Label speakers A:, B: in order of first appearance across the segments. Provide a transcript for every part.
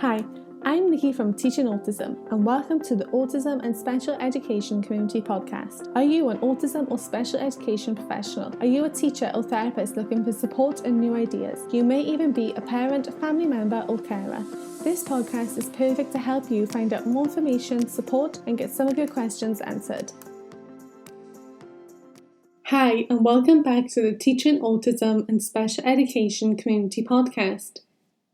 A: Hi, I'm Nikki from Teaching Autism and welcome to the Autism and Special Education Community Podcast. Are you an autism or special education professional? Are you a teacher or therapist looking for support and new ideas? You may even be a parent, family member or carer. This podcast is perfect to help you find out more information, support and get some of your questions answered. Hi and welcome back to the Teaching Autism and Special Education Community Podcast.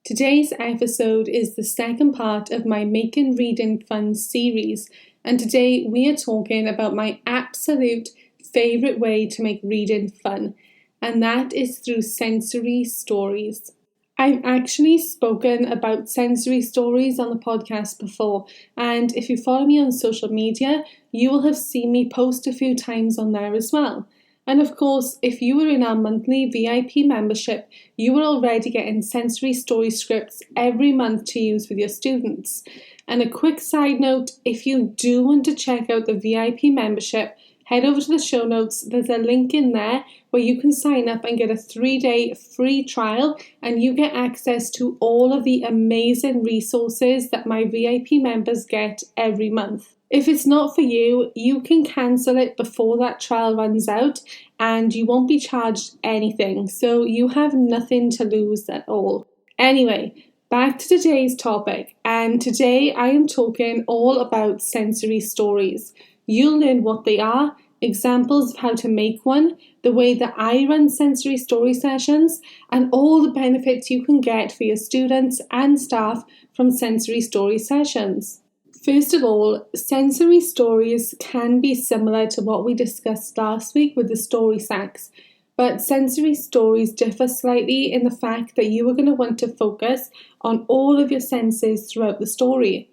A: Today's episode is the second part of my Making Reading Fun series, and today we are talking about my absolute favourite way to make reading fun, and that is through sensory stories. I've actually spoken about sensory stories on the podcast before, and if you follow me on social media, you will have seen me post a few times on there as well. And of course, if you were in our monthly VIP membership, you were already getting sensory story scripts every month to use with your students. And a quick side note, if you do want to check out the VIP membership, head over to the show notes. There's a link in there where you can sign up and get a 3-day free trial, and you get access to all of the amazing resources that my VIP members get every month. If it's not for you, you can cancel it before that trial runs out and you won't be charged anything, so you have nothing to lose at all. Anyway, back to today's topic, and today I am talking all about sensory stories. You'll learn what they are, examples of how to make one, the way that I run sensory story sessions, and all the benefits you can get for your students and staff from sensory story sessions. First of all, sensory stories can be similar to what we discussed last week with the story sacks, but sensory stories differ slightly in the fact that you are going to want to focus on all of your senses throughout the story.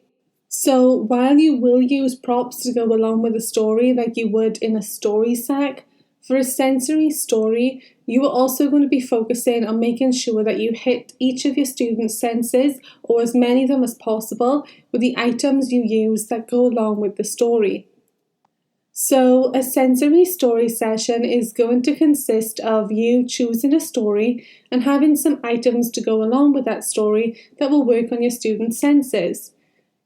A: So while you will use props to go along with the story like you would in a story sack, for a sensory story, you are also going to be focusing on making sure that you hit each of your students' senses, or as many of them as possible, with the items you use that go along with the story. So a sensory story session is going to consist of you choosing a story and having some items to go along with that story that will work on your students' senses.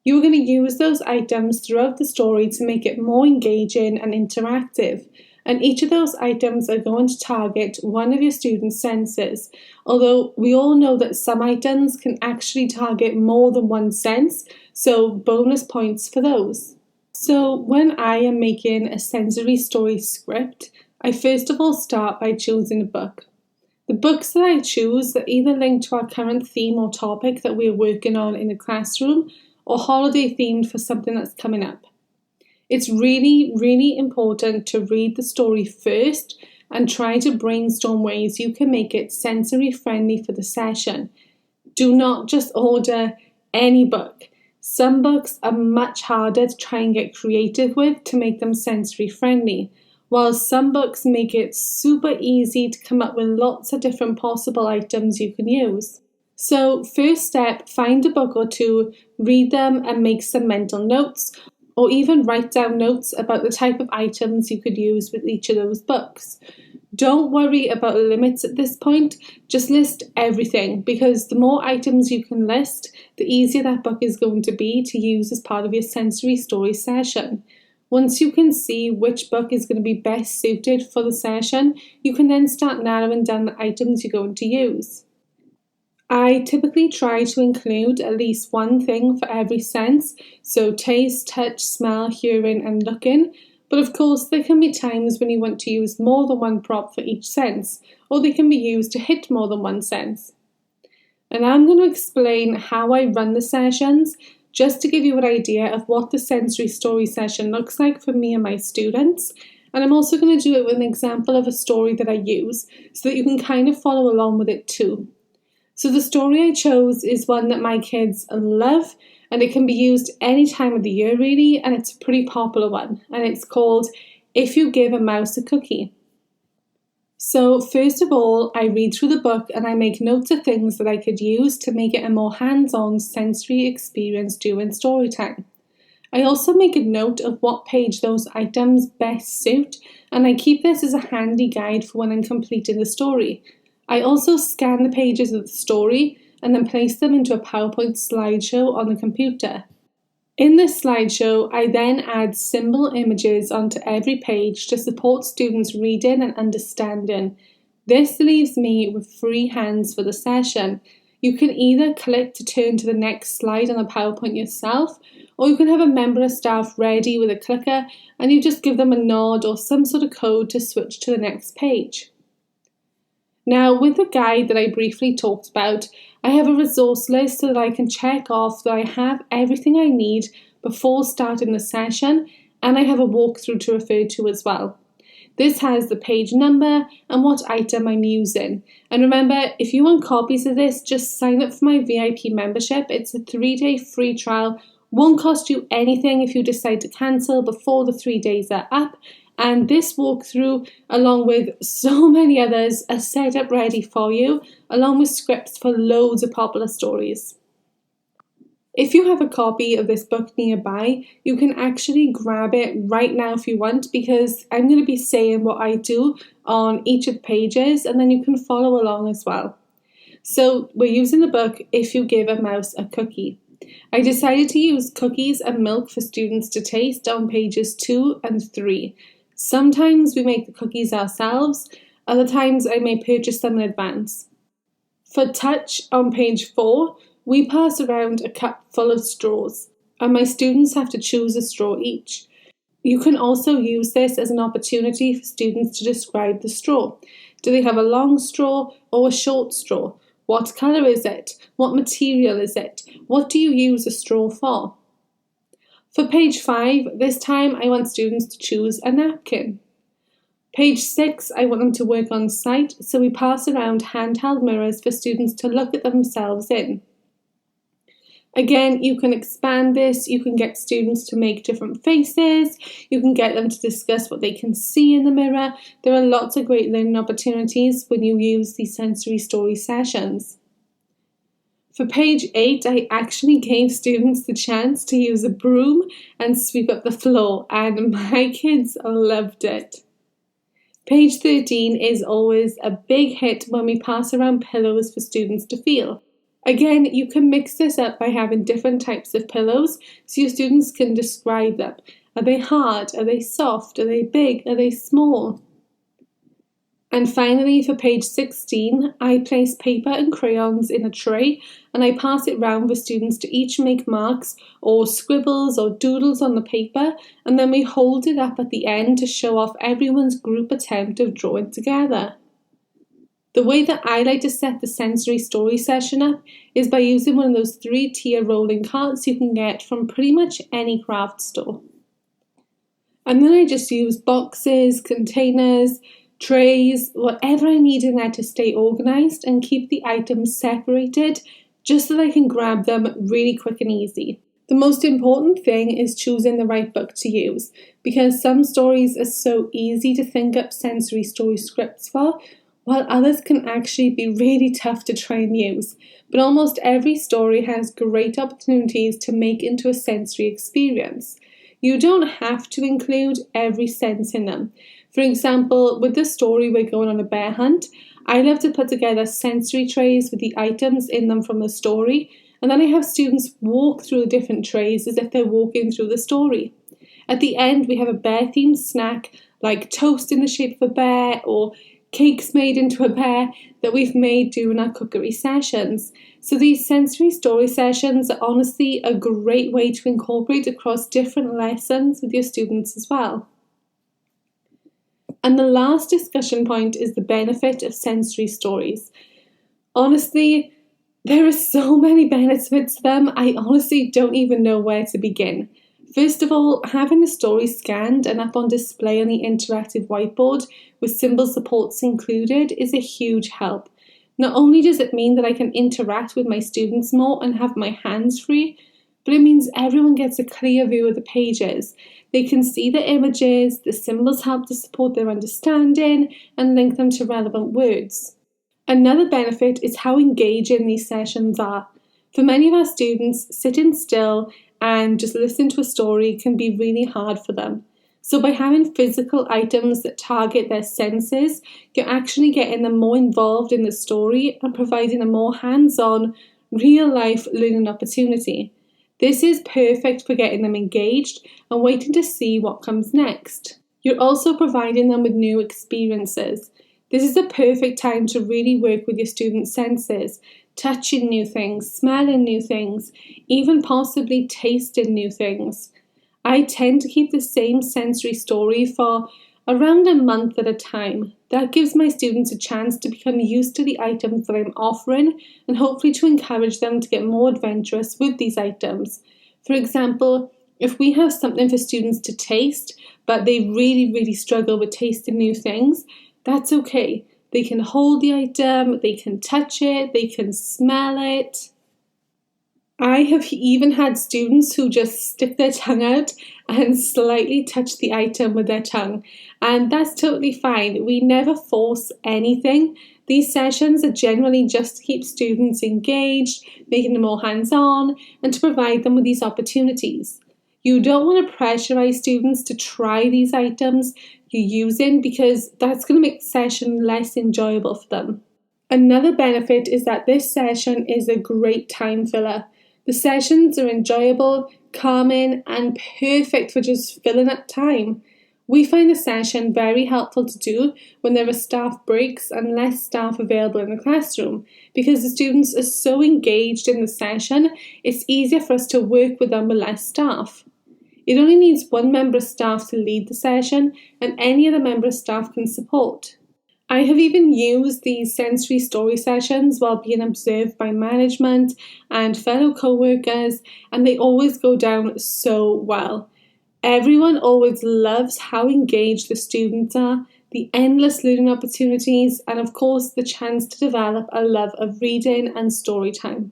A: You are going to use those items throughout the story to make it more engaging and interactive. And each of those items are going to target one of your students' senses, although we all know that some items can actually target more than one sense, so bonus points for those. So when I am making a sensory story script, I first of all start by choosing a book. The books that I choose are either linked to our current theme or topic that we're working on in the classroom, or holiday themed for something that's coming up. It's really, really important to read the story first and try to brainstorm ways you can make it sensory friendly for the session. Do not just order any book. Some books are much harder to try and get creative with to make them sensory friendly, while some books make it super easy to come up with lots of different possible items you can use. So first step, find a book or two, read them and make some mental notes, or even write down notes about the type of items you could use with each of those books. Don't worry about limits at this point, just list everything, because the more items you can list, the easier that book is going to be to use as part of your sensory story session. Once you can see which book is going to be best suited for the session, you can then start narrowing down the items you're going to use. I typically try to include at least one thing for every sense, so taste, touch, smell, hearing and looking, but of course there can be times when you want to use more than one prop for each sense, or they can be used to hit more than one sense. And I'm going to explain how I run the sessions, just to give you an idea of what the sensory story session looks like for me and my students, and I'm also going to do it with an example of a story that I use, so that you can kind of follow along with it too. So the story I chose is one that my kids love, and it can be used any time of the year really, and it's a pretty popular one, and it's called If You Give a Mouse a Cookie. So first of all, I read through the book and I make notes of things that I could use to make it a more hands-on sensory experience during story time. I also make a note of what page those items best suit, and I keep this as a handy guide for when I'm completing the story. I also scan the pages of the story and then place them into a PowerPoint slideshow on the computer. In this slideshow, I then add symbol images onto every page to support students' reading and understanding. This leaves me with free hands for the session. You can either click to turn to the next slide on the PowerPoint yourself, or you can have a member of staff ready with a clicker and you just give them a nod or some sort of code to switch to the next page. Now, with the guide that I briefly talked about, I have a resource list so that I can check off that I have everything I need before starting the session, and I have a walkthrough to refer to as well. This has the page number and what item I'm using. And remember, if you want copies of this, just sign up for my VIP membership. It's a 3-day free trial. Won't cost you anything if you decide to cancel before the 3 days are up. And this walkthrough, along with so many others, are set up ready for you, along with scripts for loads of popular stories. If you have a copy of this book nearby, you can actually grab it right now if you want, because I'm going to be saying what I do on each of the pages, and then you can follow along as well. So we're using the book If You Give a Mouse a Cookie. I decided to use cookies and milk for students to taste on pages 2 and 3. Sometimes we make the cookies ourselves, other times I may purchase them in advance. For touch on page 4, we pass around a cup full of straws, and my students have to choose a straw each. You can also use this as an opportunity for students to describe the straw. Do they have a long straw or a short straw? What colour is it? What material is it? What do you use a straw for? For page 5, this time I want students to choose a napkin. Page 6, I want them to work on site, so we pass around handheld mirrors for students to look at themselves in. Again, you can expand this, you can get students to make different faces, you can get them to discuss what they can see in the mirror. There are lots of great learning opportunities when you use these sensory story sessions. For page 8, I actually gave students the chance to use a broom and sweep up the floor, and my kids loved it. Page 13 is always a big hit when we pass around pillows for students to feel. Again, you can mix this up by having different types of pillows so your students can describe them. Are they hard? Are they soft? Are they big? Are they small? And finally, for page 16, I place paper and crayons in a tray and I pass it round for students to each make marks or scribbles or doodles on the paper, and then we hold it up at the end to show off everyone's group attempt of drawing together. The way that I like to set the sensory story session up is by using one of those 3-tier rolling carts you can get from pretty much any craft store. And then I just use boxes, containers, trays, whatever I need in there to stay organised and keep the items separated just so that I can grab them really quick and easy. The most important thing is choosing the right book to use, because some stories are so easy to think up sensory story scripts for, while others can actually be really tough to try and use. But almost every story has great opportunities to make into a sensory experience. You don't have to include every sense in them. For example, with the story We're Going on a Bear Hunt, I love to put together sensory trays with the items in them from the story, and then I have students walk through the different trays as if they're walking through the story. At the end, we have a bear-themed snack like toast in the shape of a bear or cakes made into a bear that we've made during our cookery sessions. So these sensory story sessions are honestly a great way to incorporate across different lessons with your students as well. And the last discussion point is the benefit of sensory stories. Honestly, there are so many benefits to them, I honestly don't even know where to begin. First of all, having the story scanned and up on display on the interactive whiteboard with symbol supports included is a huge help. Not only does it mean that I can interact with my students more and have my hands free, but it means everyone gets a clear view of the pages. They can see the images, the symbols help to support their understanding and link them to relevant words. Another benefit is how engaging these sessions are. For many of our students, sitting still and just listening to a story can be really hard for them. So by having physical items that target their senses, you're actually getting them more involved in the story and providing a more hands-on, real-life learning opportunity. This is perfect for getting them engaged and waiting to see what comes next. You're also providing them with new experiences. This is a perfect time to really work with your students' senses, touching new things, smelling new things, even possibly tasting new things. I tend to keep the same sensory story for around a month at a time. That gives my students a chance to become used to the items that I'm offering and hopefully to encourage them to get more adventurous with these items. For example, if we have something for students to taste, but they really struggle with tasting new things, that's okay. They can hold the item, they can touch it, they can smell it. I have even had students who just stick their tongue out and slightly touch the item with their tongue, and that's totally fine. We never force anything. These sessions are generally just to keep students engaged, making them more hands-on, and to provide them with these opportunities. You don't want to pressurize students to try these items you're using because that's going to make the session less enjoyable for them. Another benefit is that this session is a great time filler. The sessions are enjoyable, calming, and perfect for just filling up time. We find the session very helpful to do when there are staff breaks and less staff available in the classroom. Because the students are so engaged in the session, it's easier for us to work with them with less staff. It only needs one member of staff to lead the session, and any other member of staff can support. I have even used these sensory story sessions while being observed by management and fellow co-workers, and they always go down so well. Everyone always loves how engaged the students are, the endless learning opportunities, and of course the chance to develop a love of reading and story time.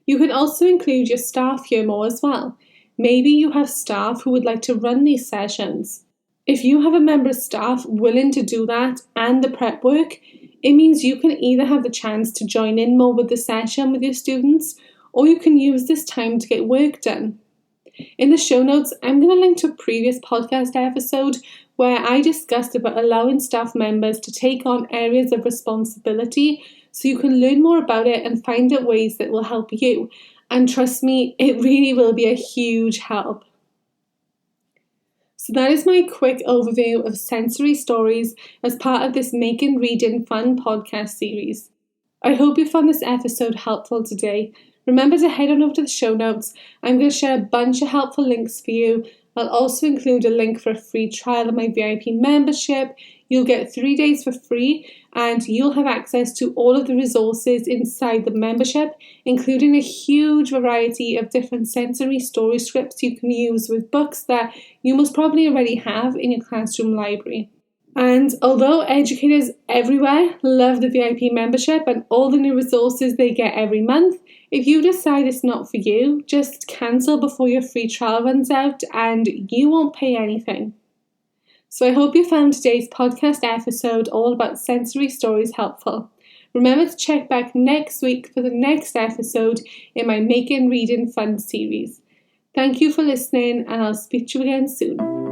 A: You can also include your staff here more as well. Maybe you have staff who would like to run these sessions. If you have a member of staff willing to do that and the prep work, it means you can either have the chance to join in more with the session with your students, or you can use this time to get work done. In the show notes, I'm going to link to a previous podcast episode where I discussed about allowing staff members to take on areas of responsibility so you can learn more about it and find out ways that will help you. And trust me, it really will be a huge help. So that is my quick overview of sensory stories as part of this Making Reading Fun podcast series. I hope you found this episode helpful today. Remember to head on over to the show notes. I'm going to share a bunch of helpful links for you. I'll also include a link for a free trial of my VIP membership. You'll get 3 days for free and you'll have access to all of the resources inside the membership, including a huge variety of different sensory story scripts you can use with books that you most probably already have in your classroom library. And although educators everywhere love the VIP membership and all the new resources they get every month, if you decide it's not for you, just cancel before your free trial runs out and you won't pay anything. So I hope you found today's podcast episode all about sensory stories helpful. Remember to check back next week for the next episode in my Making Reading Fun series. Thank you for listening, and I'll speak to you again soon.